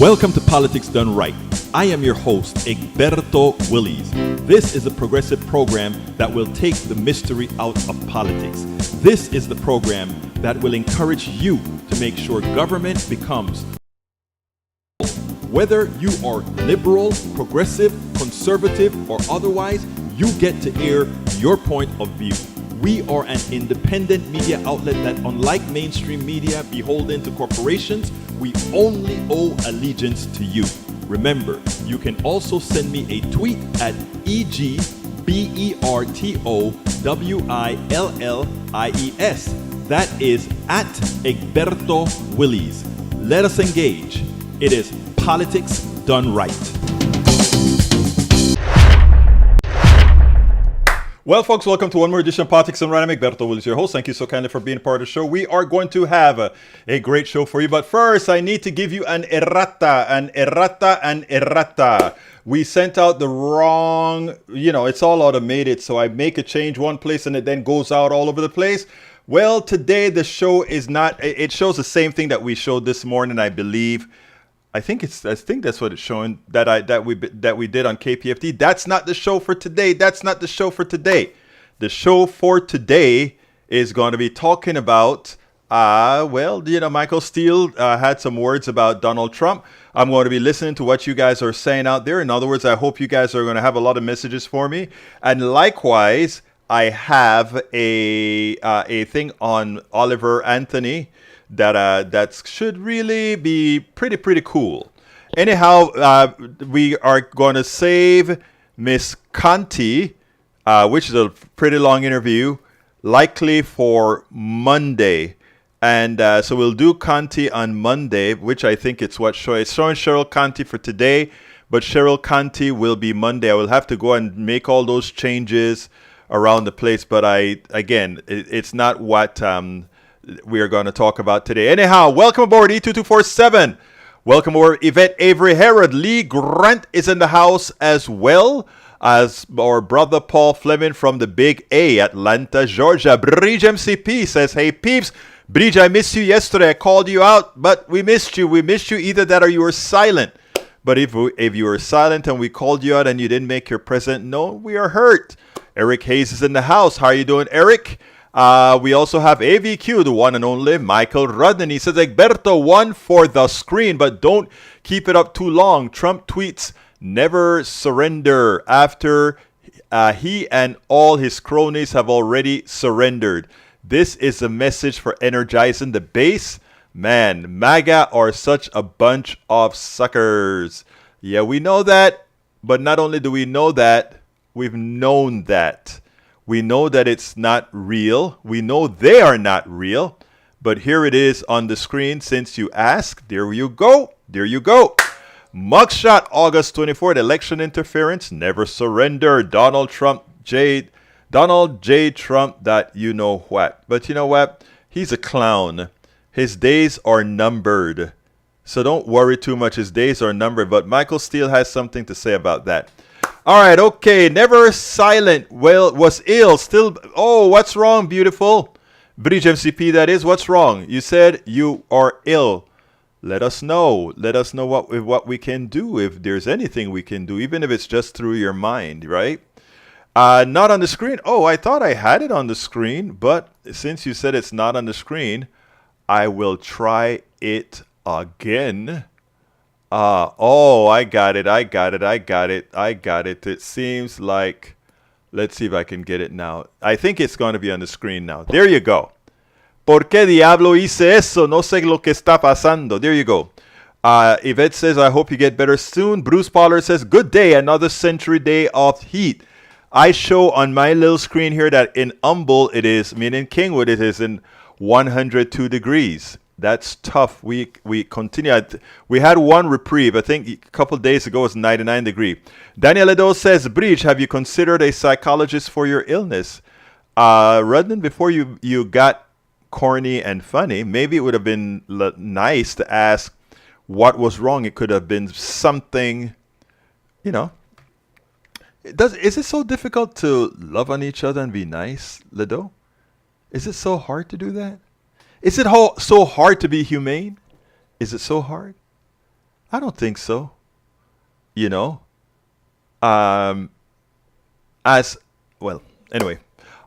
Welcome to Politics Done Right. I am your host, Egberto Willies. This is a progressive program that will take the mystery out of politics. This is the program that will encourage you to make sure government becomes, whether you are liberal, progressive, conservative, or otherwise, you get to air your point of view. We are an independent media outlet that, unlike mainstream media beholden to corporations, we only owe allegiance to you. Remember, you can also send me a tweet at EGBERTOWILLIES. That is at Egberto Willies. Let us engage. It is Politics Done Right. Well, folks, welcome to one more edition of Politics and Right. I'm Egberto Willies, your host. Thank you so kindly for being a part of the show. We are going to have a great show for you. But first, I need to give you an errata. We sent out the wrong, it's all automated. So I make a change one place and it then goes out all over the place. Well, today the show is not, it shows the same thing that we showed this morning, I believe. I think that's what it's showing that we did on KPFT. That's not the show for today. The show for today is going to be talking about Michael Steele had some words about Donald Trump. I'm going to be listening to what you guys are saying out there. In other words, I hope you guys are going to have a lot of messages for me. And likewise, I have a thing on Oliver Anthony that should really be pretty cool. Anyhow, we are going to save Miss Contee, which is a pretty long interview, likely for Monday. And so we'll do Contee on Monday, which I think it's showing Cheryl Contee for today, but Cheryl Contee will be Monday. I will have to go and make all those changes around the place, but it's not what we are going to talk about today. Anyhow, welcome aboard E2247. Welcome aboard Yvette Avery Herod. Lee Grant is in the house, as well as our brother Paul Fleming from the Big A, Atlanta, Georgia. Bridge MCP says, hey peeps, Bridge, I missed you yesterday. I called you out, but we missed you. Either that or you were silent. But if you were silent and we called you out and you didn't make your present known, we are hurt. Eric Hayes is in the house. How are you doing, Eric? We also have AVQ, the one and only Michael Rudden. He says, Egberto, one for the screen, but don't keep it up too long. Trump tweets, never surrender, after he and all his cronies have already surrendered. This is a message for energizing the base. Man, MAGA are such a bunch of suckers. Yeah, we know that, but not only do we know that, we've known that. We know that it's not real. We know they are not real. But here it is on the screen since you asked. There you go. Mugshot August 24th. Election interference. Never surrender. Donald J. Trump, that you know what. But you know what? He's a clown. His days are numbered. So don't worry too much. His days are numbered. But Michael Steele has something to say about that. All right, okay. Never silent. Well, was ill. Still. Oh, what's wrong, beautiful? Bridge MCP, that is. What's wrong? You said you are ill. Let us know. Let us know what we can do, if there's anything we can do, even if it's just through your mind, right? Not on the screen. Oh, I thought I had it on the screen, but since you said it's not on the screen, I will try it again. I got it. It seems like, let's see if I can get it now. I think it's going to be on the screen now. There you go. ¿Por qué diablo hice eso? No sé lo que está pasando. There you go. Yvette says, I hope you get better soon. Bruce Pollard says, good day. Another century day of heat. I show on my little screen here that in Humble it is, meaning Kingwood, it is in 102 degrees. That's tough. We continue. We had one reprieve. I think a couple of days ago it was 99 degrees. Daniel Edo says, Bridge, have you considered a psychologist for your illness? Rudman, before you got corny and funny, maybe it would have been nice to ask what was wrong. It could have been something, Is it so difficult to love on each other and be nice, Ledo? Is it so hard to do that? Is it so hard to be humane? Is it so hard? I don't think so. You know, as well. Anyway,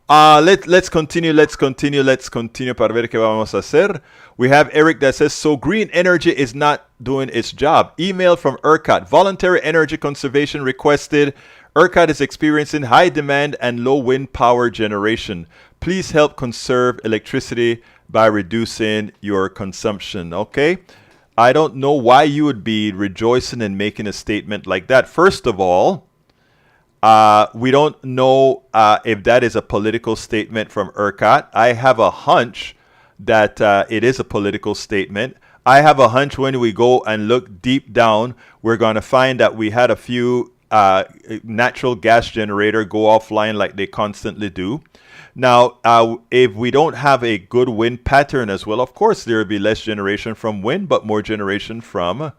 let's continue. Let's continue para ver qué vamos a hacer. We have Eric that says, so green energy is not doing its job. Email from ERCOT. Voluntary energy conservation requested. ERCOT is experiencing high demand and low wind power generation. Please help conserve electricity by reducing your consumption. Okay. I don't know why you would be rejoicing and making a statement like that. First of all, we don't know if that is a political statement from ERCOT. I have a hunch that it is a political statement. I have a hunch when we go and look deep down, we're going to find that we had a few natural gas generator go offline like they constantly do. Now, if we don't have a good wind pattern as well, of course, there will be less generation from wind, but more generation from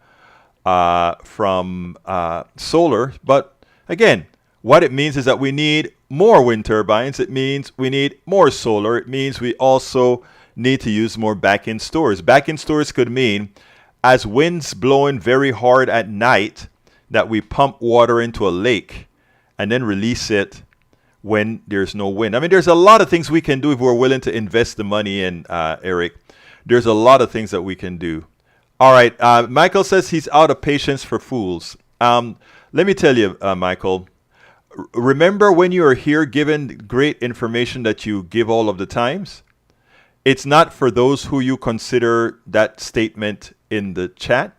solar. But again, what it means is that we need more wind turbines. It means we need more solar. It means we also need to use more back-end stores. Back-end stores could mean as wind's blowing very hard at night that we pump water into a lake and then release it when there's no wind. I mean, there's a lot of things we can do if we're willing to invest the money in, Eric. There's a lot of things that we can do. All right. Michael says he's out of patience for fools. Let me tell you, Michael, remember when you are here given great information that you give all of the times? It's not for those who you consider that statement in the chat.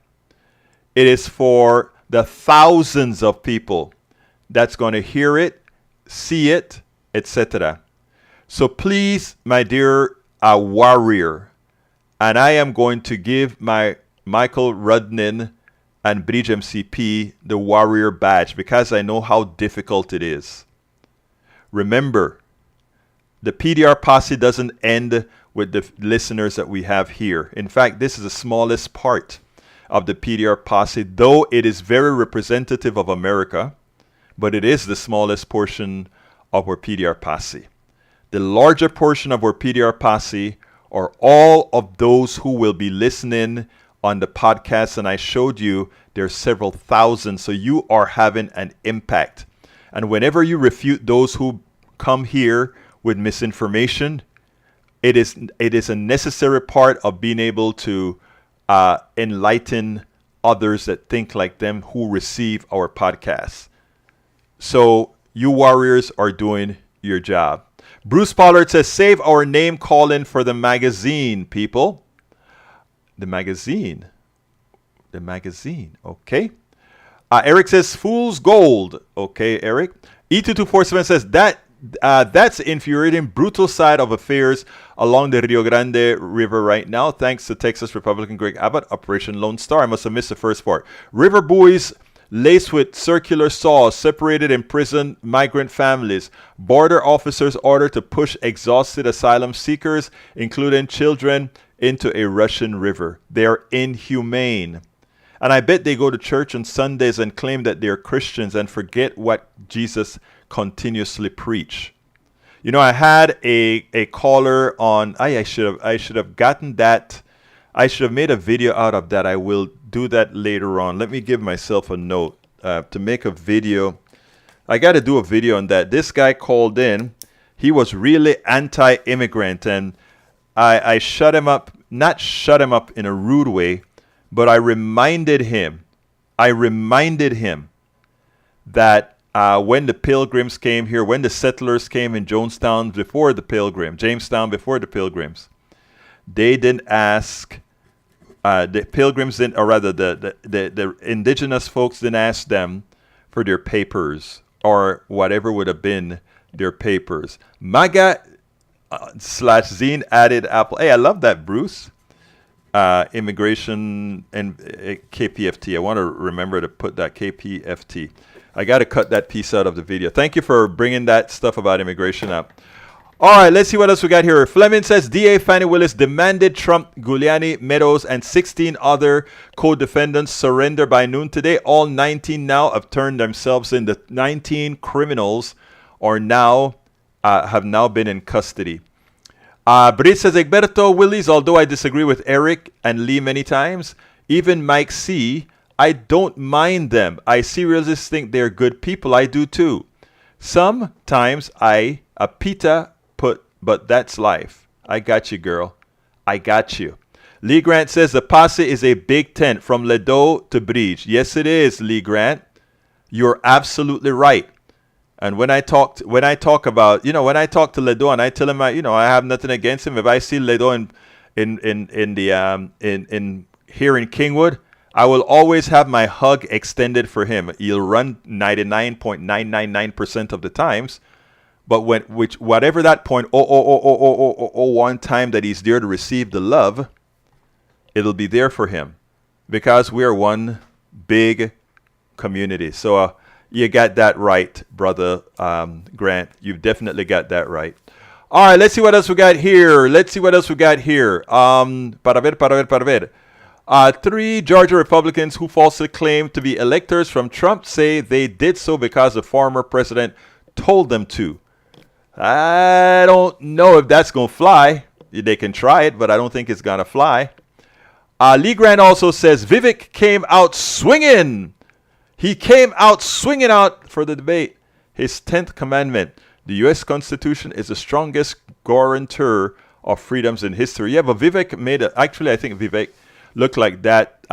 It is for the thousands of people that's going to hear it, see it, etc. So please, my dear warrior, and I am going to give my Michael Rudnin and Bridge MCP the warrior badge because I know how difficult it is. Remember, the PDR posse doesn't end with the listeners that we have here. In fact, this is the smallest part of the PDR posse, though it is very representative of America, but it is the smallest portion of our PDR posse. The larger portion of our PDR posse are all of those who will be listening on the podcast, and I showed you there's several thousand, so you are having an impact. And whenever you refute those who come here with misinformation, it is a necessary part of being able to enlighten others that think like them who receive our podcasts. So you warriors are doing your job. Bruce Pollard says, save our name calling for the magazine, people. The magazine. Okay. Eric says, fool's gold. Okay, Eric. E2247 says, that's infuriating, brutal side of affairs along the Rio Grande River right now. Thanks to Texas Republican Greg Abbott, Operation Lone Star. I must have missed the first part. River buoys laced with circular saws separated imprisoned migrant families. Border officers ordered to push exhausted asylum seekers, including children, into a Russian river. They are inhumane. And I bet they go to church on Sundays and claim that they're Christians and forget what Jesus continuously preach. You know, I had a caller on. I should have gotten that. I should have made a video out of that. I will do that later on. Let me give myself a note to make a video. I got to do a video on that. This guy called in. He was really anti-immigrant, and I shut him up. Not shut him up in a rude way, but I reminded him that when the Pilgrims came here, when the settlers came in Jamestown before the Pilgrims, they didn't ask, the Pilgrims didn't, or rather the indigenous folks didn't ask them for their papers or whatever would have been their papers. MAGA / Zine added Apple. Hey, I love that, Bruce. Immigration and KPFT. I want to remember to put that KPFT. I got to cut that piece out of the video. Thank you for bringing that stuff about immigration up. All right, let's see what else we got here. Fleming says DA Fannie Willis demanded Trump, Giuliani, Meadows, and 16 other co-defendants surrender by noon today. All 19 now have turned themselves in. The 19 criminals are now have now been in custody. Brit says Egberto Willis, although I disagree with Eric and Lee many times, even Mike C. I don't mind them. I seriously think they're good people. I do too. Sometimes I a pita put, but that's life. I got you, girl. I got you. Lee Grant says the posse is a big tent from Ledo to Bridge. Yes, it is, Lee Grant. You're absolutely right. And when I talk to Ledo and I tell him I have nothing against him. If I see Ledo in here in Kingwood, I will always have my hug extended for him. He'll run 99.999% of the times. But whatever that point, one time that he's there to receive the love, it'll be there for him, because we are one big community. So you got that right, brother Grant. You've definitely got that right. All right, let's see what else we got here. Para ver. 3 Georgia Republicans who falsely claim to be electors from Trump say they did so because the former president told them to. I don't know if that's going to fly. They can try it, but I don't think it's going to fly. Lee Grant also says Vivek came out swinging. He came out swinging out for the debate. His 10th commandment. The U.S. Constitution is the strongest guarantor of freedoms in history. Yeah, but Vivek actually, I think Vivek looked like that.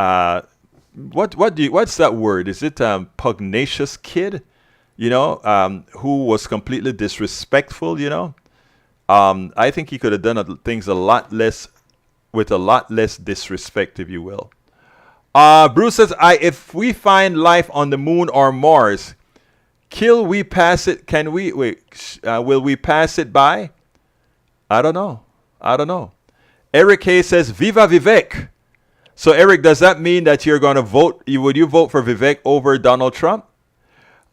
What's that word? Is it pugnacious kid? Who was completely disrespectful, I think he could have done things with a lot less disrespect, if you will. Bruce says, if we find life on the moon or Mars, will we pass it by? I don't know. Eric Hay says, Viva Vivek. So Eric, does that mean that you're going to vote? Would you vote for Vivek over Donald Trump?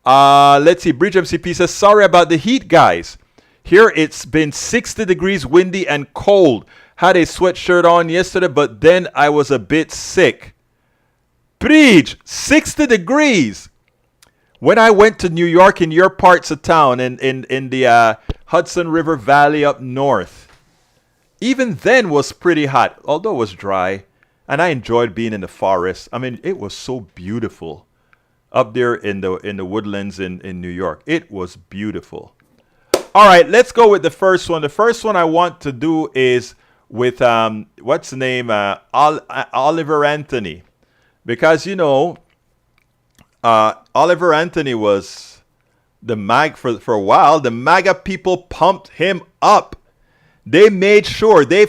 Let's see. Bridge MCP says, sorry about the heat, guys. Here it's been 60 degrees, windy and cold. Had a sweatshirt on yesterday, but then I was a bit sick. Bridge, 60 degrees. When I went to New York, in your parts of town, in the Hudson River Valley up north, even then was pretty hot, although it was dry. And I enjoyed being in the forest. I mean, it was so beautiful. Up there in the woodlands in New York. It was beautiful. All right, let's go with the first one. The first one I want to do is with, what's the name? Oliver Anthony. Because, Oliver Anthony was for a while. The MAGA people pumped him up. They made sure, they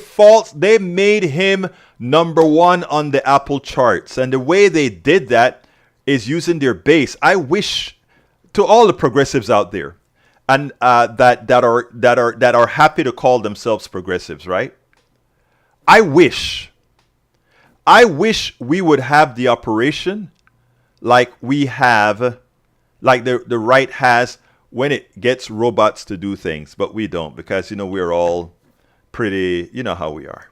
made him number 1 on the Apple charts. And the way they did that is using their base. I wish to all the progressives out there, and that are happy to call themselves progressives, right? I wish we would have the operation like we have, like the right has when it gets robots to do things, but we don't, because we're all pretty, how we are.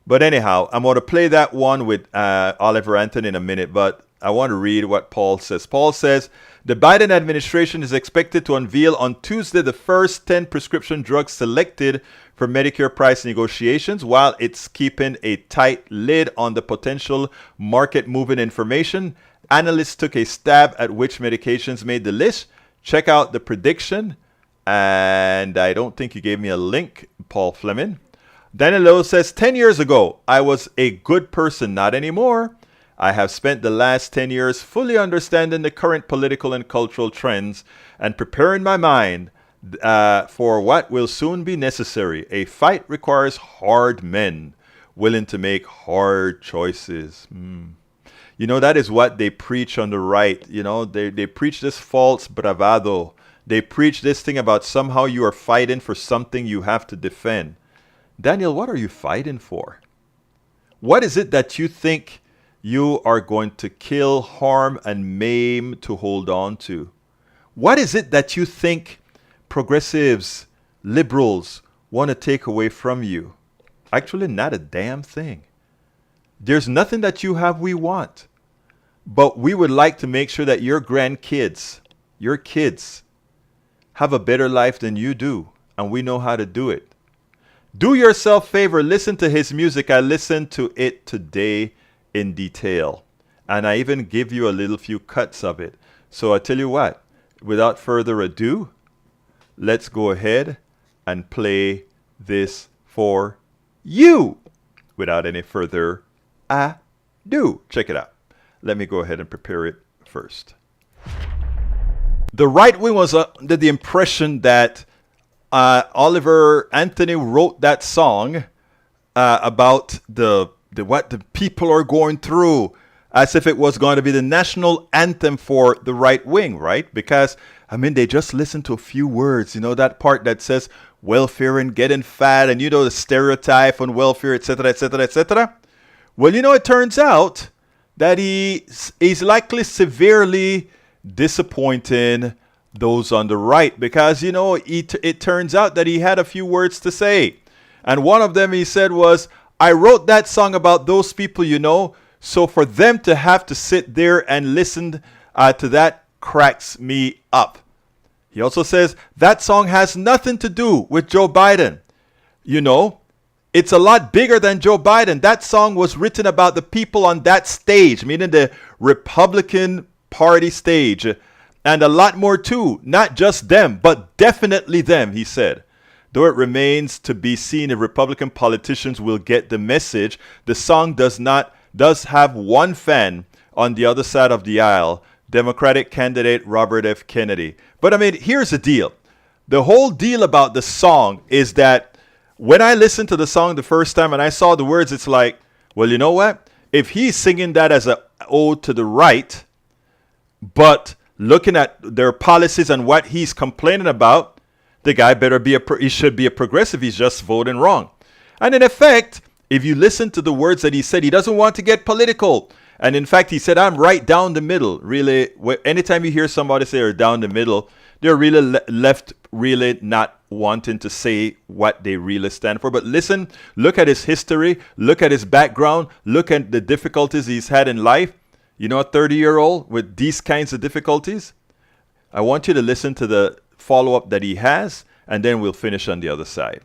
But anyhow, I'm going to play that one with Oliver Anthony in a minute, but I want to read what Paul says. Paul says, the Biden administration is expected to unveil on Tuesday the first 10 prescription drugs selected for Medicare price negotiations, while it's keeping a tight lid on the potential market-moving information. Analysts took a stab at which medications made the list. Check out the prediction. And I don't think you gave me a link, Paul Fleming. Daniel Lowe says, 10 years ago, I was a good person, not anymore. I have spent the last 10 years fully understanding the current political and cultural trends and preparing my mind for what will soon be necessary. A fight requires hard men willing to make hard choices. That is what they preach on the right. They preach this false bravado. They preach this thing about somehow you are fighting for something you have to defend. Daniel, what are you fighting for? What is it that you think you are going to kill, harm, and maim to hold on to? What is it that you think progressives, liberals want to take away from you? Actually, not a damn thing. There's nothing that you have we want. But we would like to make sure that your grandkids, your kids, have a better life than you do. And we know how to do it. Do yourself a favor. Listen to his music. I listened to it today in detail. And I even give you a little few cuts of it. So I tell you what, without further ado, let's go ahead and play this for you without any further ado. Check it out. Let me go ahead and prepare it first. The right wing was under the impression that Oliver Anthony wrote that song about what the people are going through, as if it was going to be the national anthem for the right wing, right? Because, I mean, they just listen to a few words, you know, that part that says welfare and getting fat and, you know, the stereotype on welfare, etc., etc., etc. Well, you know, it turns out that he's likely severely disappointing those on the right because, you know, it turns out that he had a few words to say. And one of them he said was, I wrote that song about those people, you know, so for them to have to sit there and listen to that cracks me up. He also says that song has nothing to do with Joe Biden. You know, it's a lot bigger than Joe Biden. That song was written about the people on that stage, meaning the Republican Party stage, and a lot more too. Not just them, but definitely them, he said. Though it remains to be seen if Republican politicians will get the message, the song does have one fan on the other side of the aisle, Democratic candidate Robert F. Kennedy. But I mean, here's the deal. The whole deal about the song is that when I listened to the song the first time and I saw the words, it's like, well, you know what? If he's singing that as an ode to the right, but looking at their policies and what he's complaining about, the guy he should be a progressive. He's just voting wrong. And in effect, if you listen to the words that he said, he doesn't want to get political. And in fact, he said, I'm right down the middle. Really, anytime you hear somebody say they're down the middle, they're really left really not wanting to say what they really stand for. But listen, look at his history, look at his background, look at the difficulties he's had in life. You know, a 30-year-old with these kinds of difficulties. I want you to listen to the follow-up that he has, and then we'll finish on the other side.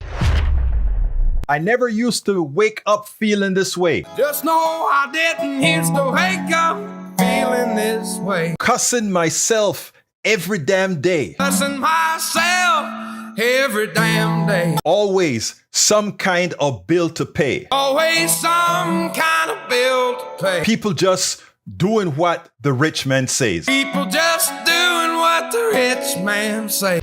I never used to wake up feeling this way. Just know I didn't used to wake up feeling this way. Cussing myself every damn day. Cussing myself every damn day. Always some kind of bill to pay. Always some kind of bill to pay. People just doing what the rich man says. People just doing what the rich man says.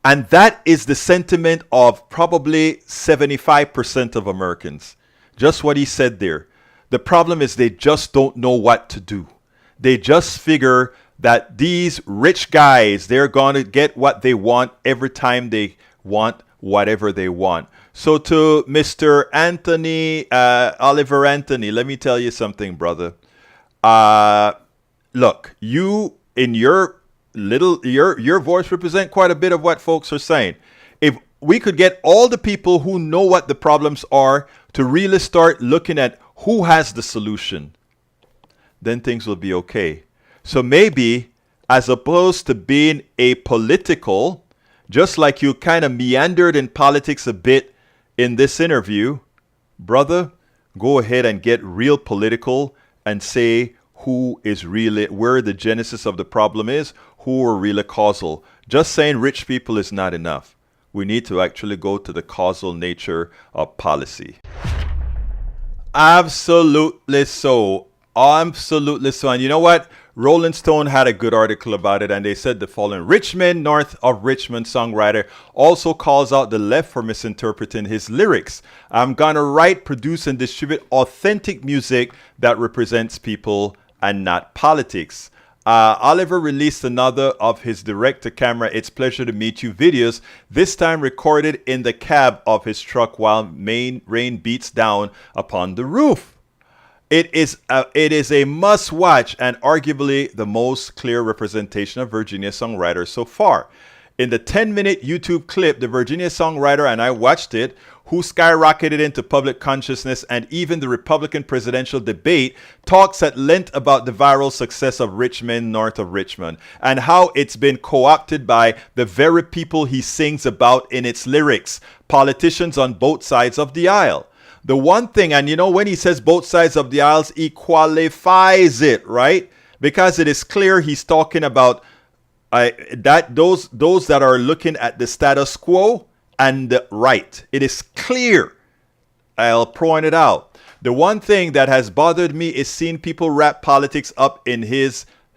And that is the sentiment of probably 75% of Americans. Just what he said there. The problem is they just don't know what to do. They just figure that these rich guys, they're going to get what they want every time they want whatever they want. So to Mr. Oliver Anthony, let me tell you something, brother. Look, you in your voice represent quite a bit of what folks are saying. If we could get all the people who know what the problems are to really start looking at who has the solution, then things will be okay. So maybe as opposed to being apolitical, just like you kind of meandered in politics a bit in this interview, brother, go ahead and get real political and say who is really, where the genesis of the problem is, who are really causal. Just saying rich people is not enough. We need to actually go to the causal nature of policy. Absolutely so. Absolutely so. And you know what? Rolling Stone had a good article about it, and they said the following: Richmond, north of Richmond songwriter also calls out the left for misinterpreting his lyrics. I'm gonna write, produce, and distribute authentic music that represents people and not politics. Oliver released another of his direct-to-camera "It's Pleasure to Meet You" videos, this time recorded in the cab of his truck while rain beats down upon the roof. It is a must-watch and arguably the most clear representation of Virginia songwriters so far. In the 10-minute YouTube clip, the Virginia songwriter, and I watched it, who skyrocketed into public consciousness and even the Republican presidential debate, talks at length about the viral success of Richmond, north of Richmond, and how it's been co-opted by the very people he sings about in its lyrics, politicians on both sides of the aisle. The one thing, and when he says both sides of the aisles, he qualifies it, right? Because it is clear he's talking about those that are looking at the status quo and the right. It is clear. I'll point it out. The one thing that has bothered me is seeing people wrap politics up in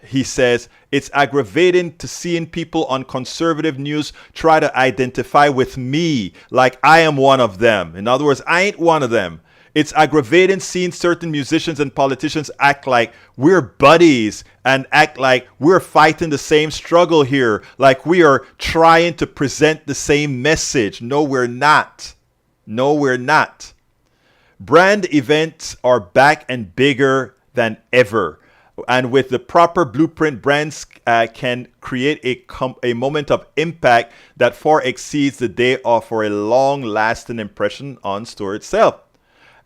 he says, it's aggravating to seeing people on conservative news try to identify with me like I am one of them. In other words, I ain't one of them. It's aggravating seeing certain musicians and politicians act like we're buddies and act like we're fighting the same struggle here, like we are trying to present the same message. No, we're not. No, we're not. Brand events are back and bigger than ever. And with the proper blueprint, brands can create a moment of impact that far exceeds the day of for a long-lasting impression on store itself.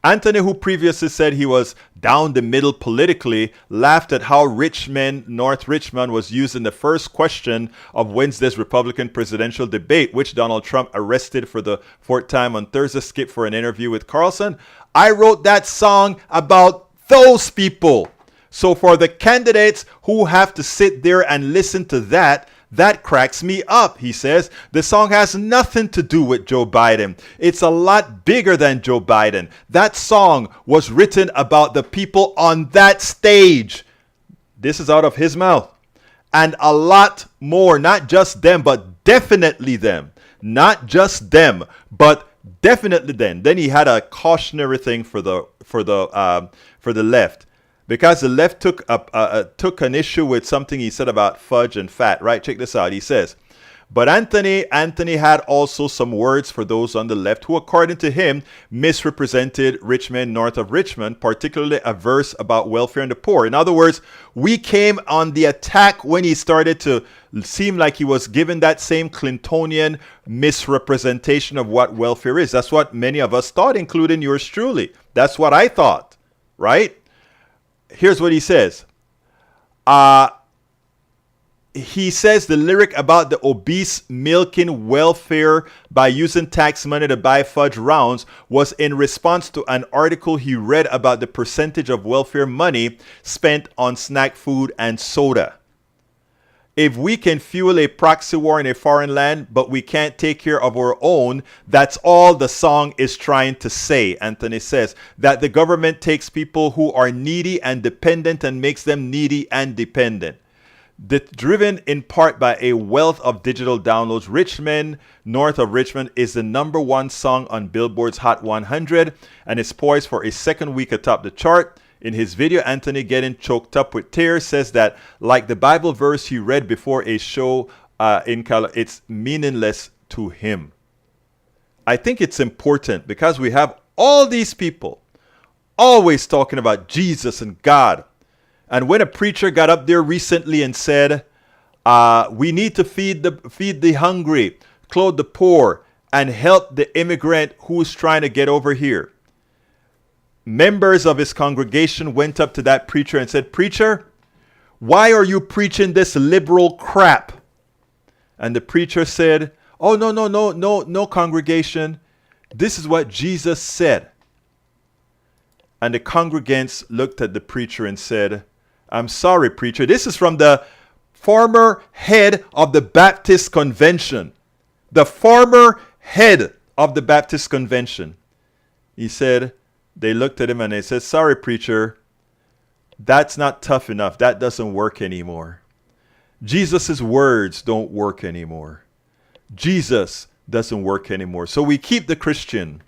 Anthony, who previously said he was down the middle politically, laughed at how North Richmond was used in the first question of Wednesday's Republican presidential debate, which Donald Trump arrested for the fourth time on Thursday, skipped for an interview with Carlson. I wrote that song about those people. So for the candidates who have to sit there and listen to that cracks me up, he says. The song has nothing to do with Joe Biden. It's a lot bigger than Joe Biden. That song was written about the people on that stage. This is out of his mouth. And a lot more, not just them, but definitely them. Not just them, but definitely them. Then he had a cautionary thing for the left. Because the left took an issue with something he said about fudge and fat, right? Check this out. He says, but Anthony had also some words for those on the left who, according to him, misrepresented Richmond, north of Richmond, particularly a verse about welfare and the poor. In other words, we came on the attack when he started to seem like he was given that same Clintonian misrepresentation of what welfare is. That's what many of us thought, including yours truly. That's what I thought, right? Here's what he says. He says the lyric about the obese milking welfare by using tax money to buy fudge rounds was in response to an article he read about the percentage of welfare money spent on snack food and soda. If we can fuel a proxy war in a foreign land, but we can't take care of our own, that's all the song is trying to say, Anthony says. That the government takes people who are needy and dependent and makes them needy and dependent. Driven in part by a wealth of digital downloads, Richmond, north of Richmond, is the #1 song on Billboard's Hot 100 and is poised for a second week atop the chart. In his video, Anthony, getting choked up with tears, says that, like the Bible verse he read before a show it's meaningless to him. I think it's important because we have all these people always talking about Jesus and God. And when a preacher got up there recently and said, we need to feed the hungry, clothe the poor, and help the immigrant who's trying to get over here. Members of his congregation went up to that preacher and said, "Preacher, why are you preaching this liberal crap?" And the preacher said, "Oh, no, congregation. This is what Jesus said." And the congregants looked at the preacher and said, "I'm sorry, preacher." This is from the former head of the Baptist Convention. The former head of the Baptist Convention. He said, they looked at him and they said, "Sorry, preacher, that's not tough enough. That doesn't work anymore. Jesus' words don't work anymore. Jesus doesn't work anymore. So we keep the Christian,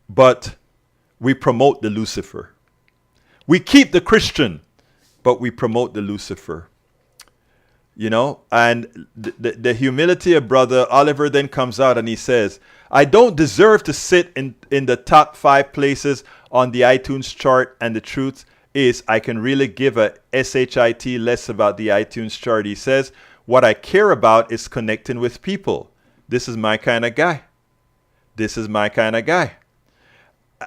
but we promote the Lucifer. We keep the Christian, but we promote the Lucifer." You know, and the humility of Brother Oliver then comes out and he says, "I don't deserve to sit in the top 5 places on the iTunes chart, and the truth is I can really give a shit less about the iTunes chart." He says, "What I care about is connecting with people. This is my kind of guy. This is my kind of guy."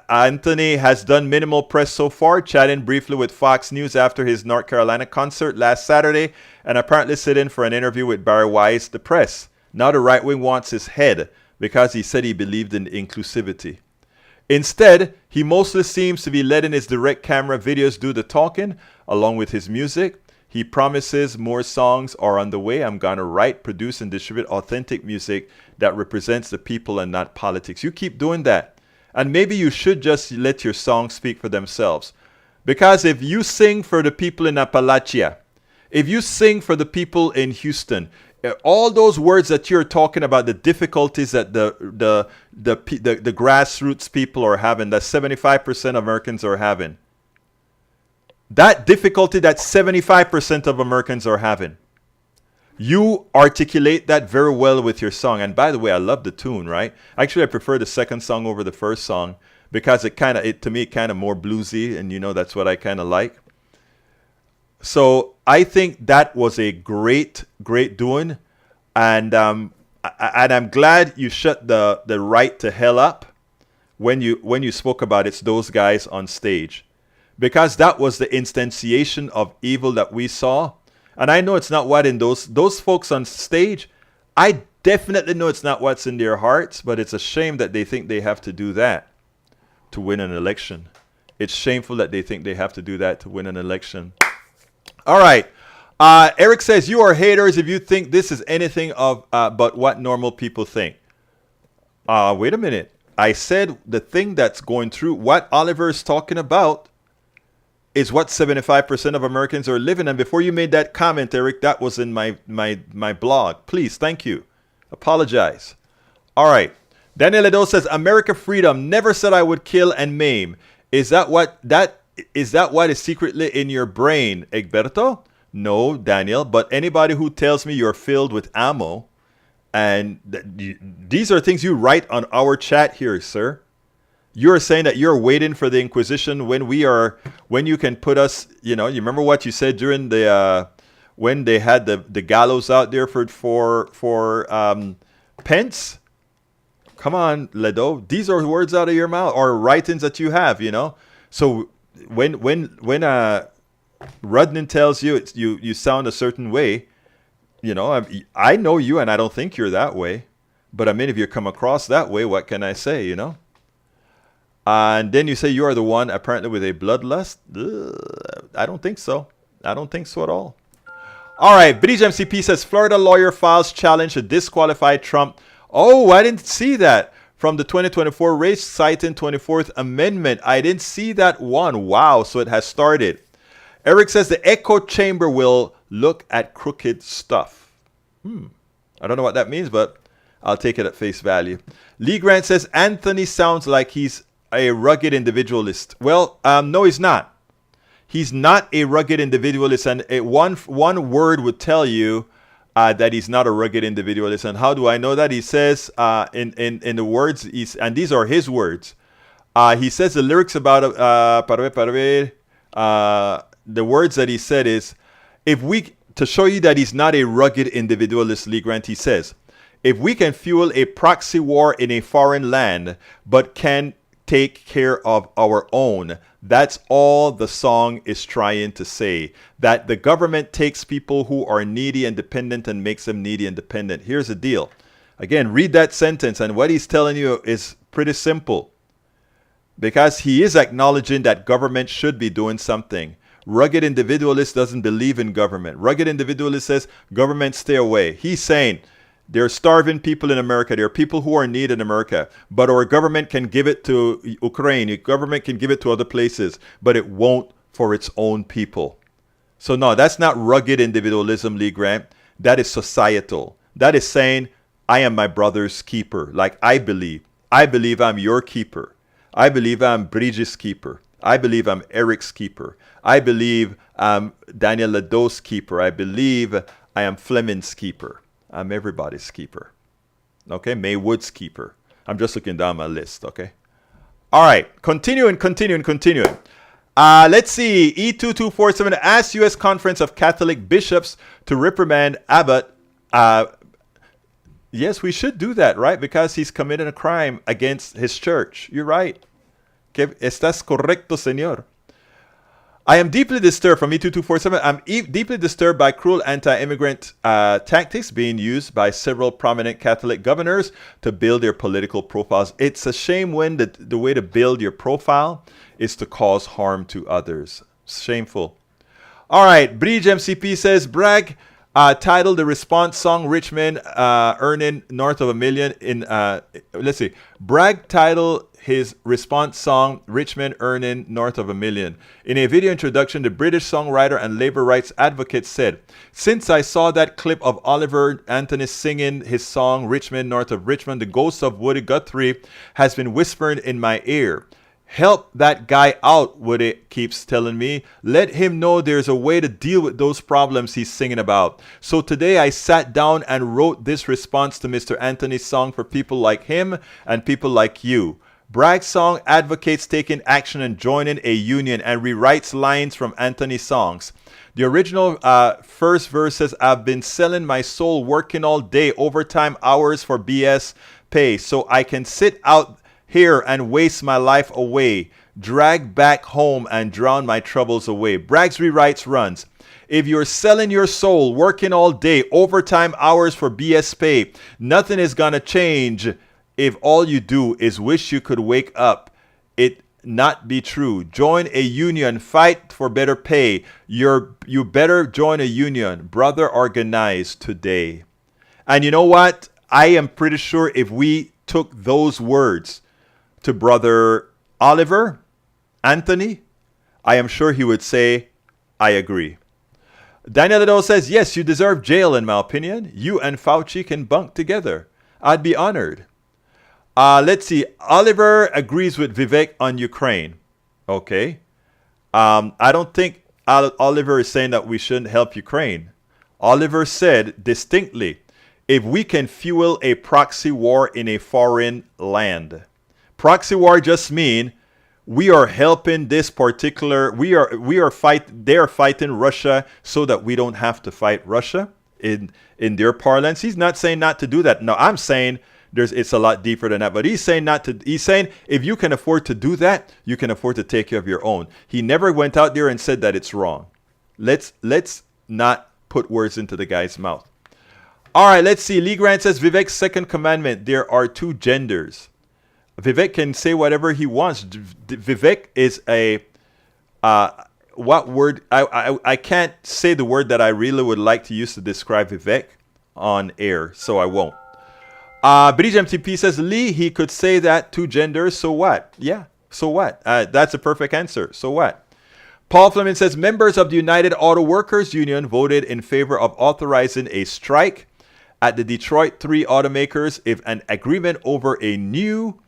Anthony has done minimal press so far, chatting briefly with Fox News after his North Carolina concert last Saturday, and apparently sit in for an interview with Barry Weiss, the press. Now the right wing wants his head because he said he believed in inclusivity. Instead, he mostly seems to be letting his direct camera videos do the talking along with his music. He promises more songs are on the way. I'm going to write, produce, and distribute authentic music that represents the people and not politics. You keep doing that. And maybe you should just let your songs speak for themselves. Because if you sing for the people in Appalachia, if you sing for the people in Houston, all those words that you're talking about, the difficulties that the grassroots people are having, that 75% of Americans are having, that difficulty that 75% of Americans are having, you articulate that very well with your song. And by the way, I love the tune, right? Actually, I prefer the second song over the first song because to me, it kind of more bluesy, and that's what I kind of like. So I think that was a great doing, and I'm glad you shut the right to hell up when you spoke about it's those guys on stage, because that was the instantiation of evil that we saw. And I know it's not what in those folks on stage. I definitely know it's not what's in their hearts, but it's a shame that they think they have to do that to win an election. It's shameful that they think they have to do that to win an election. All right. Eric says, you are haters if you think this is anything of but what normal people think. Wait a minute. I said the thing that's going through what Oliver is talking about is what 75% of Americans are living. And before you made that comment, Eric, that was in my blog. Please, thank you. Apologize. All right. Daniel Edo says, America freedom, never said I would kill and maim. Is that what is secretly in your brain, Egberto? No, Daniel, but anybody who tells me you're filled with ammo, and these are things you write on our chat here, sir. You're saying that you're waiting for the Inquisition when you can put us, you remember what you said during when they had the gallows out there for Pence? Come on, Ledo. These are words out of your mouth or writings that you have, So when Rudnin tells you you sound a certain way, I know you and I don't think you're that way. But I mean, if you come across that way, what can I say, And then you say you are the one apparently with a bloodlust. I don't think so. I don't think so at all. All right. British MCP says Florida lawyer files challenge to disqualify Trump. Oh, I didn't see that. From the 2024 race, citing 24th Amendment. I didn't see that one. Wow. So it has started. Eric says the echo chamber will look at crooked stuff. I don't know what that means, but I'll take it at face value. Lee Grant says Anthony sounds like he's a rugged individualist. Well, no, he's not. He's not a rugged individualist. And one word would tell you that he's not a rugged individualist. And how do I know that? He says in the words, and these are his words. He says the lyrics about the words that he said is, to show you that he's not a rugged individualist, Lee Grant, he says, if we can fuel a proxy war in a foreign land, but can take care of our own. That's all the song is trying to say. That the government takes people who are needy and dependent and makes them needy and dependent. Here's the deal. Again, read that sentence, and what he's telling you is pretty simple. Because he is acknowledging that government should be doing something. Rugged individualist doesn't believe in government. Rugged individualist says government stay away. He's saying there are starving people in America. There are people who are in need in America. But our government can give it to Ukraine. Your government can give it to other places. But it won't for its own people. So no, that's not rugged individualism, Lee Grant. That is societal. That is saying, I am my brother's keeper. Like I believe. I believe I'm your keeper. I believe I'm Bridget's keeper. I believe I'm Eric's keeper. I believe I'm Daniel Lado's keeper. I believe I am Fleming's keeper. I'm everybody's keeper. Okay, May Wood's keeper. I'm just looking down my list, okay? All right, continuing. Let's see. E2247 asks U.S. Conference of Catholic Bishops to reprimand Abbott. Yes, we should do that, right? Because he's committed a crime against his church. You're right. Estás correcto, señor. I am deeply disturbed from E2247. I'm deeply disturbed by cruel anti-immigrant tactics being used by several prominent Catholic governors to build their political profiles. It's a shame when the way to build your profile is to cause harm to others. Shameful. All right, Bridge MCP says, Bragg titled the response song Richmond earning north of $1 million in, let's see, Bragg titled his response song Richmond earning north of $1 million. In a video introduction, the British songwriter and labor rights advocate said, since I saw that clip of Oliver Anthony singing his song Richmond north of Richmond, the ghost of Woody Guthrie has been whispering in my ear. Help that guy out, Woody keeps telling me. Let him know there's a way to deal with those problems he's singing about. So today I sat down and wrote this response to Mr. Anthony's song for people like him and people like you. Bragg's song advocates taking action and joining a union and rewrites lines from Anthony's songs. The original first verse says, I've been selling my soul, working all day, overtime hours for BS pay, so I can sit out here and waste my life away, drag back home and drown my troubles away. Bragg's rewrites runs. If you're selling your soul, working all day, overtime hours for BS pay, nothing is gonna change if all you do is wish you could wake up it not be true. Join a union, fight for better pay. You better join a union. Brother, organize today. And you know what? I am pretty sure if we took those words to Brother Oliver Anthony, I am sure he would say, I agree. Daniel Liddell says, yes, you deserve jail in my opinion. You and Fauci can bunk together. I'd be honored. Let's see. Oliver agrees with Vivek on Ukraine. Okay. I don't think Oliver is saying that we shouldn't help Ukraine. Oliver said distinctly, if we can fuel a proxy war in a foreign land. Proxy war just mean we are helping this particular, they're fighting Russia so that we don't have to fight Russia in their parlance. He's not saying not to do that. No, I'm saying it's a lot deeper than that. But he's saying he's saying if you can afford to do that, you can afford to take care of your own. He never went out there and said that it's wrong. Let's not put words into the guy's mouth. All right, let's see. Lee Grant says Vivek's second commandment, there are two genders. Vivek can say whatever he wants. Vivek is a what word? I can't say the word that I really would like to use to describe Vivek on air, so I won't. British MTP says Lee, he could say that two genders, so what? Yeah, so what? That's a perfect answer. So what? Paul Fleming says members of the United Auto Workers Union voted in favor of authorizing a strike at the Detroit 3 automakers if an agreement over a new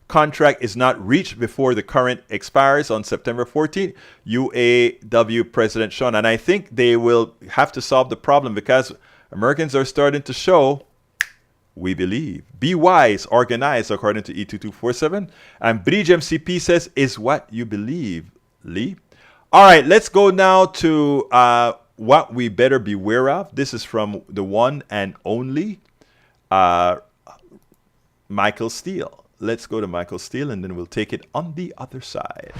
contract is not reached before the current expires on September 14th. UAW President Sean. And I think they will have to solve the problem because Americans are starting to show we believe. Be wise, organize, according to E2247. And Bridge MCP says, is what you believe, Lee. All right, let's go now to what we better beware of. This is from the one and only Michael Steele. Let's go to Michael Steele, and then we'll take it on the other side.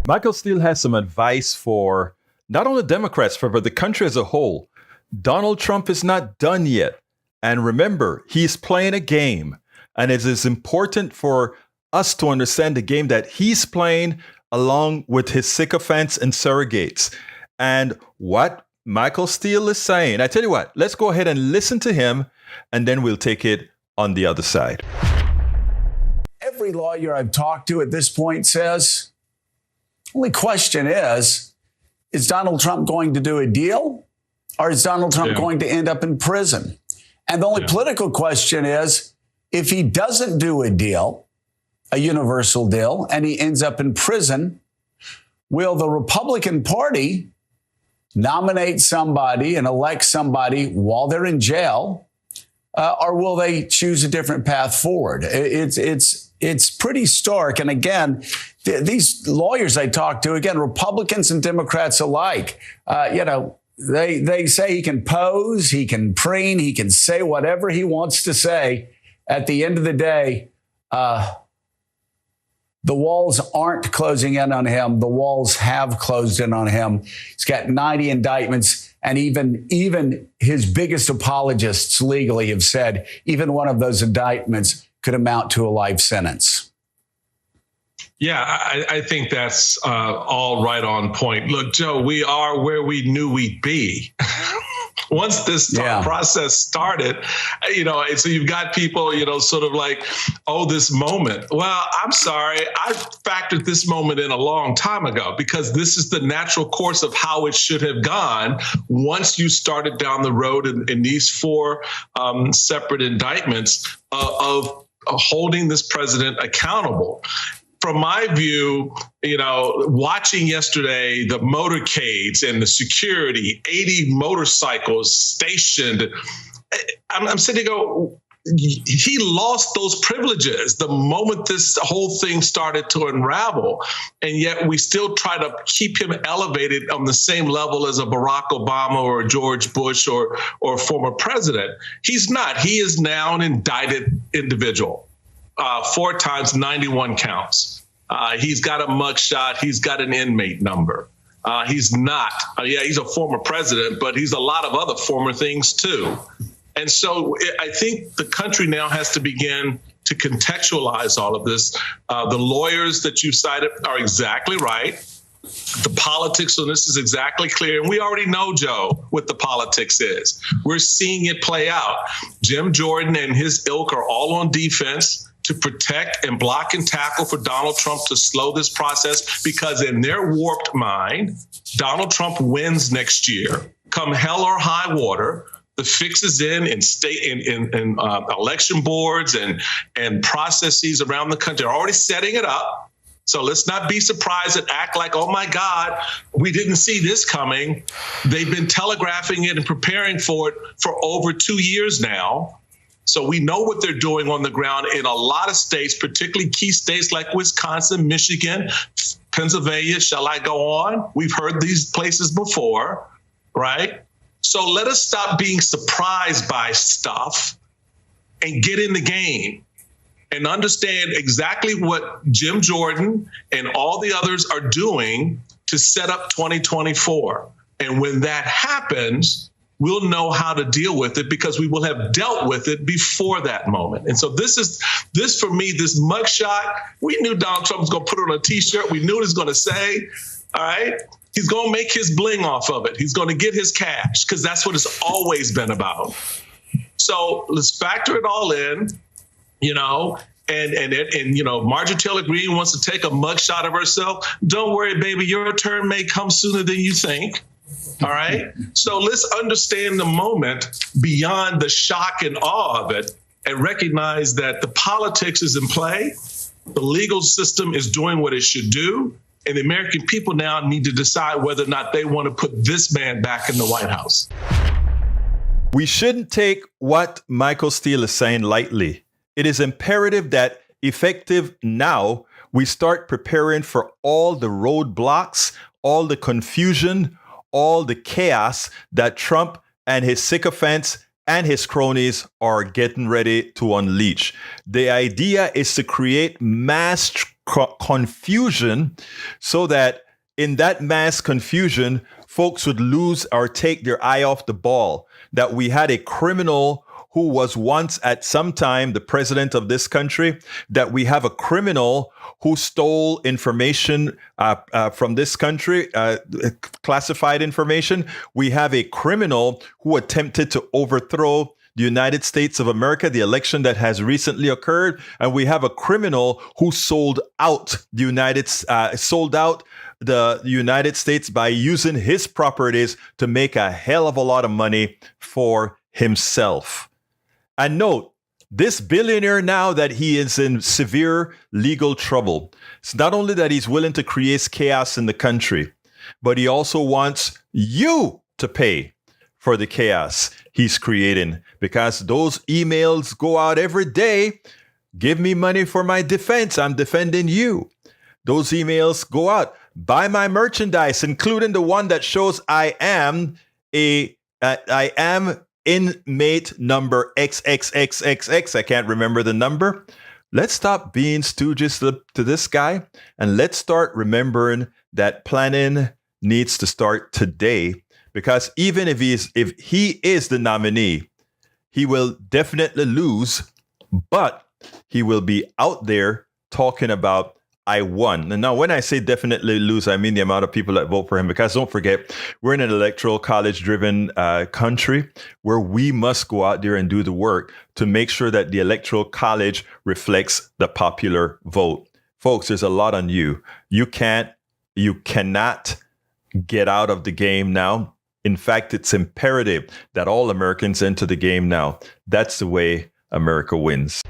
Michael Steele has some advice for not only Democrats, but the country as a whole. Donald Trump is not done yet. And remember, he's playing a game. And it is important for us to understand the game that he's playing along with his sycophants and surrogates. And what Michael Steele is saying, I tell you what, let's go ahead and listen to him, and then we'll take it on the other side. Every lawyer I've talked to at this point says, only question is Donald Trump going to do a deal, or is Donald Trump going to end up in prison? And the only political question is, if he doesn't do a deal, a universal deal, and he ends up in prison, will the Republican Party nominate somebody and elect somebody while they're in jail, or will they choose a different path forward? It's pretty stark. And again, these lawyers I talk to, again, Republicans and Democrats alike, they say he can pose, he can preen, he can say whatever he wants to say. At the end of the day, The walls aren't closing in on him. The walls have closed in on him. He's got 90 indictments. And even his biggest apologists legally have said even one of those indictments could amount to a life sentence. Yeah, I think that's all right on point. Look, Joe, we are where we knew we'd be. Once this process started, so you've got people, sort of like, oh, this moment. Well, I'm sorry. I factored this moment in a long time ago because this is the natural course of how it should have gone once you started down the road in these four separate indictments of holding this president accountable. From my view, watching yesterday the motorcades and the security, 80 motorcycles stationed, I'm sitting there going, he lost those privileges the moment this whole thing started to unravel. And yet we still try to keep him elevated on the same level as a Barack Obama or a George Bush or a former president. He's not. He is now an indicted individual. 4 times 91 counts. He's got a mugshot. He's got an inmate number. He's not. He's a former president, but he's a lot of other former things too. And so I think the country now has to begin to contextualize all of this. The lawyers that you cited are exactly right. The politics on this is exactly clear. And we already know, Joe, what the politics is. We're seeing it play out. Jim Jordan and his ilk are all on defense to protect and block and tackle for Donald Trump to slow this process, because in their warped mind, Donald Trump wins next year. Come hell or high water, the fixes in state in election boards and processes around the country are already setting it up. So let's not be surprised and act like, oh my God, we didn't see this coming. They've been telegraphing it and preparing for it for over 2 years now. So we know what they're doing on the ground in a lot of states, particularly key states like Wisconsin, Michigan, Pennsylvania. Shall I go on? We've heard these places before, right? So let us stop being surprised by stuff and get in the game and understand exactly what Jim Jordan and all the others are doing to set up 2024. And when that happens, we'll know how to deal with it because we will have dealt with it before that moment. And so this for me, this mugshot, we knew Donald Trump was going to put it on a T-shirt. We knew what he was going to say. All right. He's going to make his bling off of it. He's going to get his cash because that's what it's always been about. So let's factor it all in, and Marjorie Taylor Greene wants to take a mugshot of herself. Don't worry, baby. Your turn may come sooner than you think. All right. So let's understand the moment beyond the shock and awe of it and recognize that the politics is in play. The legal system is doing what it should do. And the American people now need to decide whether or not they want to put this man back in the White House. We shouldn't take what Michael Steele is saying lightly. It is imperative that effective now, we start preparing for all the roadblocks, all the confusion, all the chaos that Trump and his sycophants and his cronies are getting ready to unleash. The idea is to create mass confusion so that in that mass confusion, folks would lose or take their eye off the ball, that we had a criminal who was once at some time the president of this country, that we have a criminal who stole information from this country, classified information. We have a criminal who attempted to overthrow the United States of America, the election that has recently occurred. And we have a criminal who sold out the United States by using his properties to make a hell of a lot of money for himself. And note, this billionaire, now that he is in severe legal trouble, it's not only that he's willing to create chaos in the country, but he also wants you to pay for the chaos he's creating, because those emails go out every day. Give me money for my defense. I'm defending you. Those emails go out. Buy my merchandise, including the one that shows I am inmate number XXXXX. I can't remember the number. Let's stop being stooges to this guy, and let's start remembering that planning needs to start today. Because even if he is the nominee, he will definitely lose, but he will be out there talking about I won. And now, when I say definitely lose, I mean the amount of people that vote for him. Because don't forget, we're in an electoral college-driven country where we must go out there and do the work to make sure that the electoral college reflects the popular vote. Folks, there's a lot on you. You cannot get out of the game now. In fact, it's imperative that all Americans enter the game now. That's the way America wins.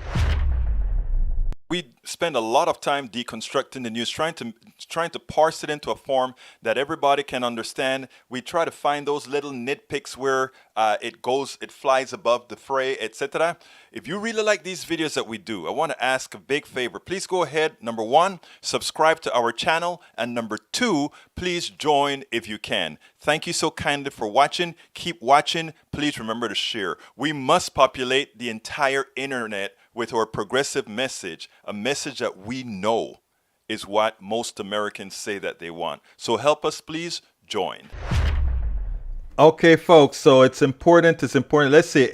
We spend a lot of time deconstructing the news, trying to parse it into a form that everybody can understand. We try to find those little nitpicks where it flies above the fray, etc. If you really like these videos that we do, I want to ask a big favor. Please go ahead. Number one, subscribe to our channel. And number two, please join if you can. Thank you so kindly for watching. Keep watching. Please remember to share. We must populate the entire internet with our progressive message, a message that we know is what most Americans say that they want. So help us, please join. Okay, folks, so it's important. Let's see.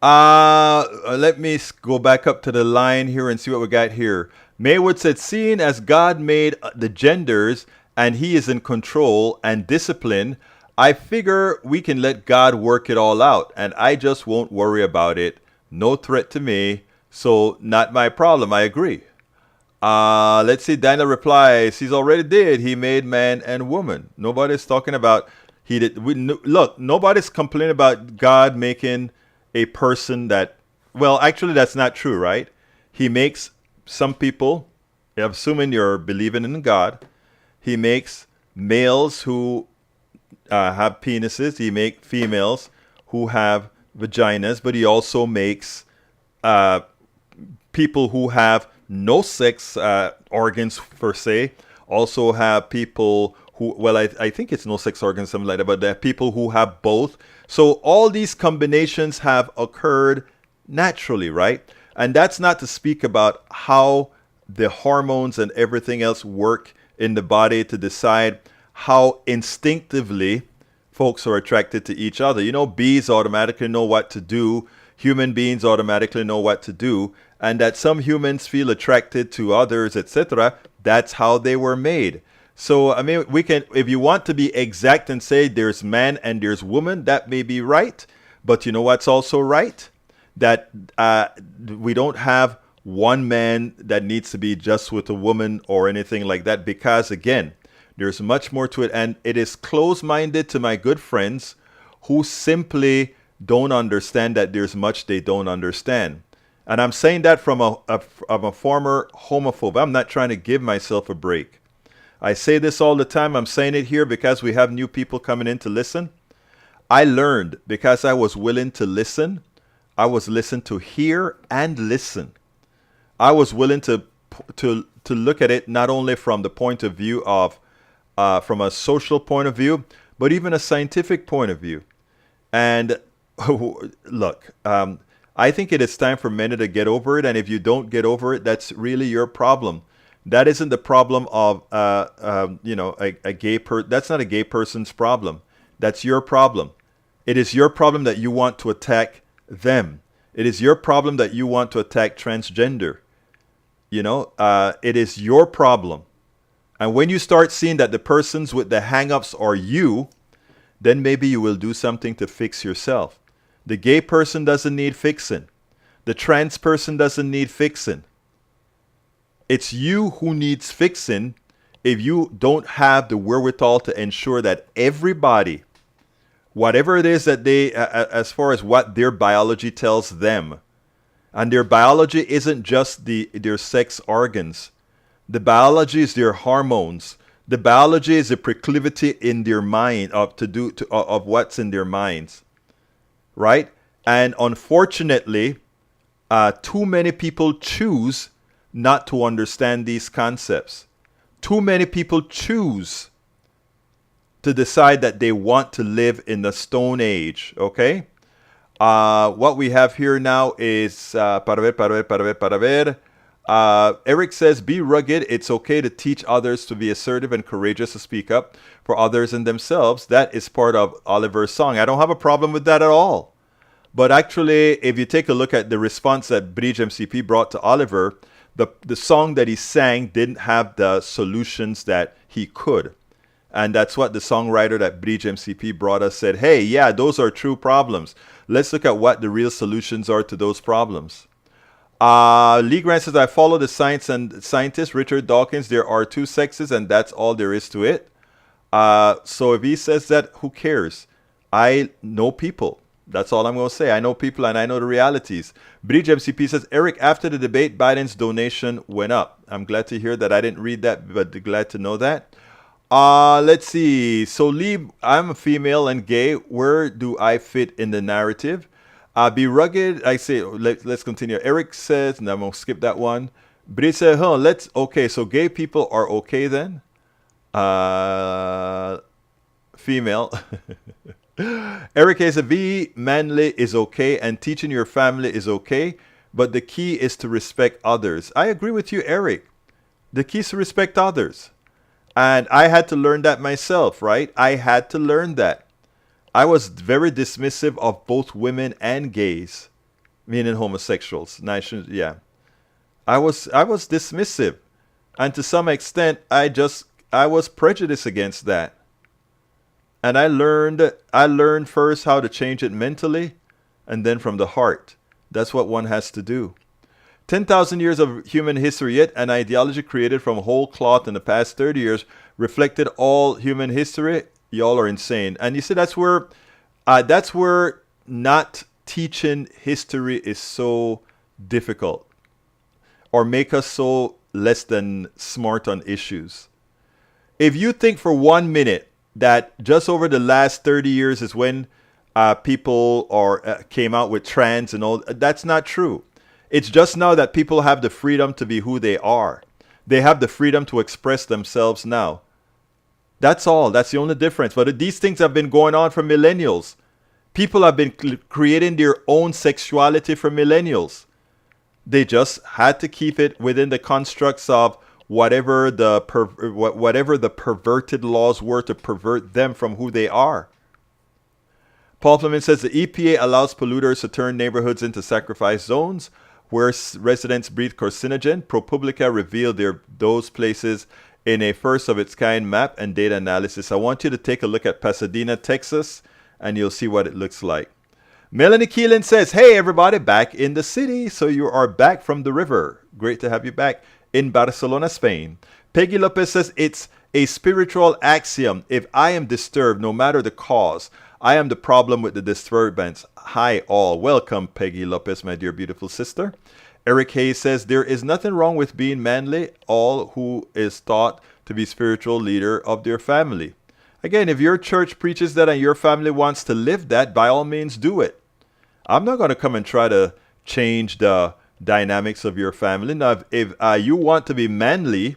Let me go back up to the line here and see what we got here. Maywood said, seeing as God made the genders and he is in control and discipline, I figure we can let God work it all out and I just won't worry about it. No threat to me. So not my problem. I agree. Let's see. Daniel replies, he's already did. He made man and woman. Nobody's talking about he did. Look, nobody's complaining about God making a person that, well, actually, that's not true, right? He makes some people, assuming you're believing in God, he makes males who have penises. He makes females who have vaginas, but he also makes people who have no sex organs per se, also have people who, well, I think it's no sex organs, something like that, but there are people who have both. So all these combinations have occurred naturally, right? And that's not to speak about how the hormones and everything else work in the body to decide how instinctively folks are attracted to each other. You know, bees automatically know what to do. Human beings automatically know what to do, and that some humans feel attracted to others, etc. That's how they were made. So, I mean, we can, if you want to be exact and say there's man and there's woman, that may be right. But you know what's also right? That we don't have one man that needs to be just with a woman or anything like that, because again, there's much more to it, and it is close-minded to my good friends who simply don't understand that there's much they don't understand. And I'm saying that from a former homophobe. I'm not trying to give myself a break. I say this all the time. I'm saying it here because we have new people coming in to listen. I learned because I was willing to listen. I was listened to hear and listen. I was willing to look at it not only from the point of view of from a social point of view, but even a scientific point of view. And look, I think it is time for men to get over it. And if you don't get over it, that's really your problem. That isn't the problem of, a gay person. That's not a gay person's problem. That's your problem. It is your problem that you want to attack them. It is your problem that you want to attack transgender. It is your problem. And when you start seeing that the persons with the hang-ups are you, then maybe you will do something to fix yourself. The gay person doesn't need fixing. The trans person doesn't need fixing. It's you who needs fixing if you don't have the wherewithal to ensure that everybody, whatever it is that they, as far as what their biology tells them, and their biology isn't just their sex organs. The biology is their hormones. The biology is the proclivity in their mind of what's in their minds, right? And unfortunately, too many people choose not to understand these concepts. Too many people choose to decide that they want to live in the Stone Age, okay? What we have here now is, para ver. Eric says, be rugged. It's okay to teach others to be assertive and courageous to speak up for others and themselves. That is part of Oliver's song. I don't have a problem with that at all. But actually, if you take a look at the response that Bridge MCP brought to Oliver, the song that he sang didn't have the solutions that he could. And that's what the songwriter that Bridge MCP brought us said, hey, yeah, those are true problems. Let's look at what the real solutions are to those problems. Lee Grant says, I follow the science and scientist Richard Dawkins. There are two sexes and that's all there is to it. So if he says that, who cares? I know people. That's all I'm going to say. I know people and I know the realities. Bridge MCP says, Eric, after the debate, Biden's donation went up. I'm glad to hear that. I didn't read that, but glad to know that. Let's see. So Lee, I'm a female and gay. Where do I fit in the narrative? Be rugged. I say, let's continue. Eric says, and I'm going to skip that one. Bridge said, okay, so gay people are okay then? Female. Eric says, be manly is okay and teaching your family is okay, but the key is to respect others. I agree with you, Eric. The key is to respect others. And I had to learn that myself, right? I had to learn that. I was very dismissive of both women and gays, meaning homosexuals. Yeah. I was dismissive. And to some extent, I was prejudiced against that. And I learned first how to change it mentally and then from the heart. That's what one has to do. 10,000 years of human history, yet an ideology created from whole cloth in the past 30 years reflected all human history. Y'all are insane. And you see, that's where not teaching history is so difficult or make us so less than smart on issues. If you think for 1 minute that just over the last 30 years is when people came out with trans and all, that's not true. It's just now that people have the freedom to be who they are. They have the freedom to express themselves now. That's all. That's the only difference. But these things have been going on for millennials. People have been creating their own sexuality for millennials. They just had to keep it within the constructs of whatever the perverted laws were to pervert them from who they are. Paul Fleming says the EPA allows polluters to turn neighborhoods into sacrifice zones where residents breathe carcinogen. ProPublica revealed those places in a first of its kind map and data analysis. I want you to take a look at Pasadena, Texas, and you'll see what it looks like. Melanie Keelan says, hey, everybody, back in the city. So you are back from the river. Great to have you back in Barcelona, Spain. Peggy Lopez says, it's a spiritual axiom. If I am disturbed, no matter the cause, I am the problem with the disturbance. Hi, all. Welcome, Peggy Lopez, my dear beautiful sister. Eric Hayes says, there is nothing wrong with being manly. All who is thought to be spiritual leader of their family. Again, if your church preaches that and your family wants to live that, by all means do it. I'm not going to come and try to change the dynamics of your family. Now, if you want to be manly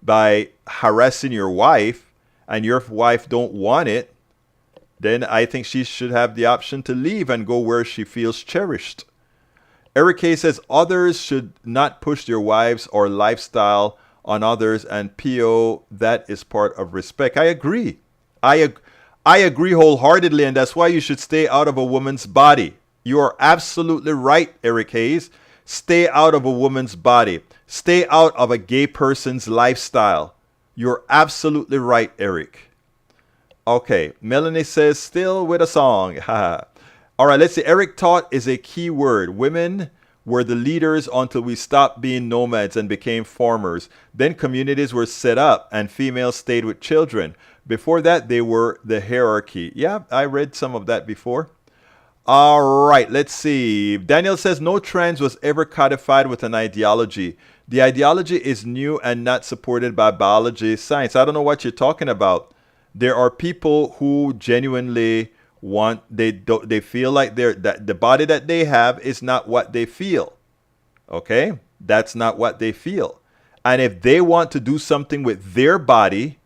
by harassing your wife and your wife don't want it, then I think she should have the option to leave and go where she feels cherished. Eric K. says others should not push their wives or lifestyle on others, and P.O., that is part of respect. I agree. I agree wholeheartedly, and that's why you should stay out of a woman's body. You are absolutely right, Eric Hayes. Stay out of a woman's body. Stay out of a gay person's lifestyle. You're absolutely right, Eric. Okay, Melanie says, still with a song. All right, let's see. Eric taught is a key word. Women were the leaders until we stopped being nomads and became farmers. Then communities were set up and females stayed with children. Before that, they were the hierarchy. Yeah, I read some of that before. All right, let's see. Daniel says no trans was ever codified with an ideology. The ideology is new and not supported by biology, science. I don't know what you're talking about. There are people who genuinely want, they feel like that the body that they have is not what they feel. Okay? That's not what they feel. And if they want to do something with their body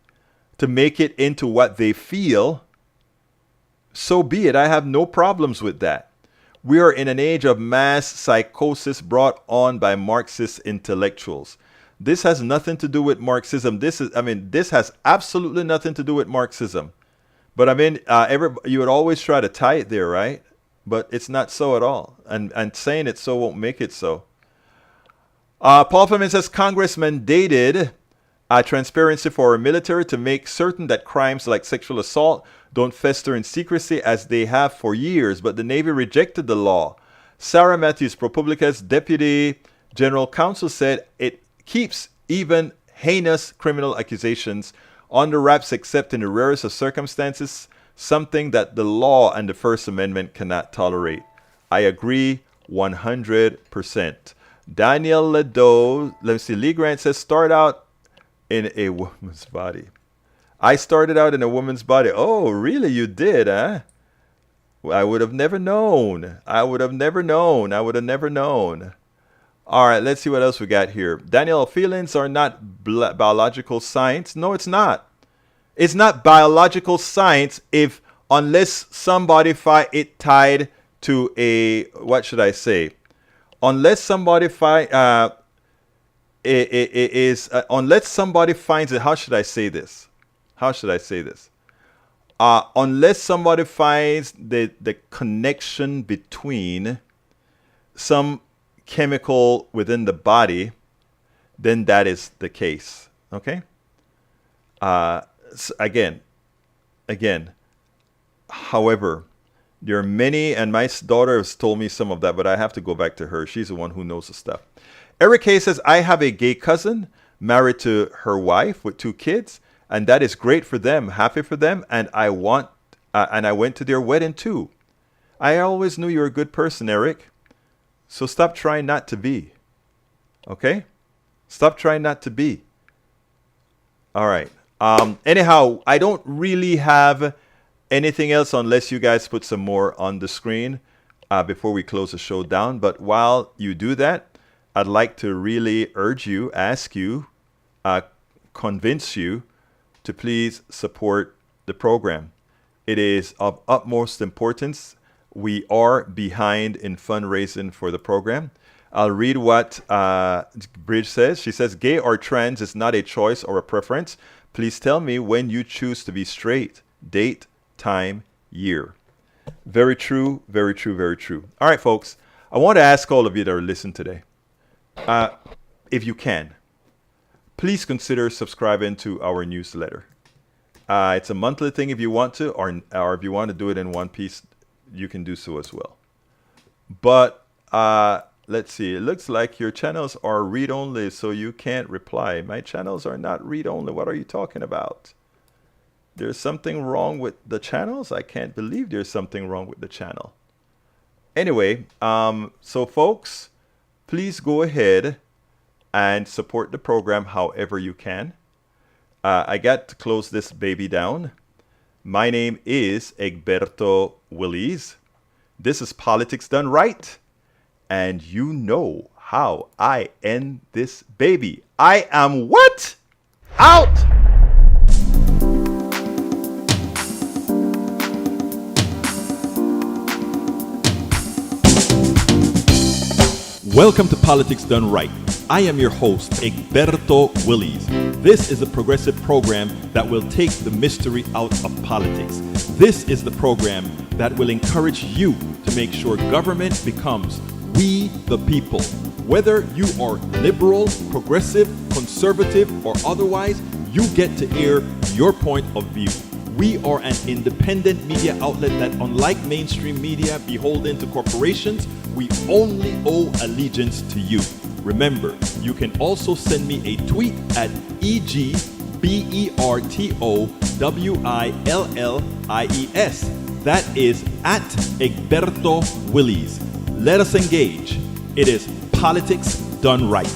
to make it into what they feel, so be it. I have no problems with that. We are in an age of mass psychosis brought on by Marxist intellectuals. This has nothing to do with Marxism. This has absolutely nothing to do with Marxism. But you would always try to tie it there, right? But it's not so at all. And saying it so won't make it so. Paul Fleming says Congress mandated transparency for our military to make certain that crimes like sexual assault don't fester in secrecy as they have for years, but the Navy rejected the law. Sarah Matthews, ProPublica's Deputy General Counsel, said it keeps even heinous criminal accusations under wraps except in the rarest of circumstances, something that the law and the First Amendment cannot tolerate. I agree 100%. Daniel Ledoux, let's see, Lee Grant says, start out in a woman's body. I started out in a woman's body. Oh, really? You did, huh? I would have never known. I would have never known. All right, let's see what else we got here. Daniel, feelings are not biological science. No, it's not. It's not biological science unless somebody it tied to a, what should I say? Unless somebody unless somebody finds it, how should I say this? Unless somebody finds the connection between some chemical within the body, then that is the case. Okay. Again. However, there are many, and my daughter has told me some of that, but I have to go back to her. She's the one who knows the stuff. Eric Hayes says, I have a gay cousin married to her wife with 2 kids, and that is great for them, happy for them, and I went to their wedding too. I always knew you were a good person, Eric. So stop trying not to be. Okay? Stop trying not to be. All right. Anyhow, I don't really have anything else unless you guys put some more on the screen before we close the show down. But while you do that, I'd like to really ask you, convince you to please support the program. It is of utmost importance. We are behind in fundraising for the program. I'll read what Bridge says. She says, gay or trans is not a choice or a preference. Please tell me when you choose to be straight. Date, time, year. Very true, very true, very true. All right, folks. I want to ask all of you that are listening today, if you can, please consider subscribing to our newsletter. It's a monthly thing if you want to, or if you want to do it in one piece, you can do so as well. But let's see. It looks like your channels are read-only, so you can't reply. My channels are not read-only. What are you talking about? There's something wrong with the channels? I can't believe there's something wrong with the channel. Anyway, so folks, please go ahead and support the program however you can. I got to close this baby down. My name is Egberto Willies. This is Politics Done Right. And you know how I end this baby. I am what? Out! Welcome to Politics Done Right. I am your host, Egberto Willies. This is a progressive program that will take the mystery out of politics. This is the program that will encourage you to make sure government becomes we the people. Whether you are liberal, progressive, conservative, or otherwise, you get to air your point of view. We are an independent media outlet that, unlike mainstream media beholden to corporations, we only owe allegiance to you. Remember, you can also send me a tweet at EGBERTOWILLIES. That is at Egberto Willies. Let us engage. It is Politics Done Right.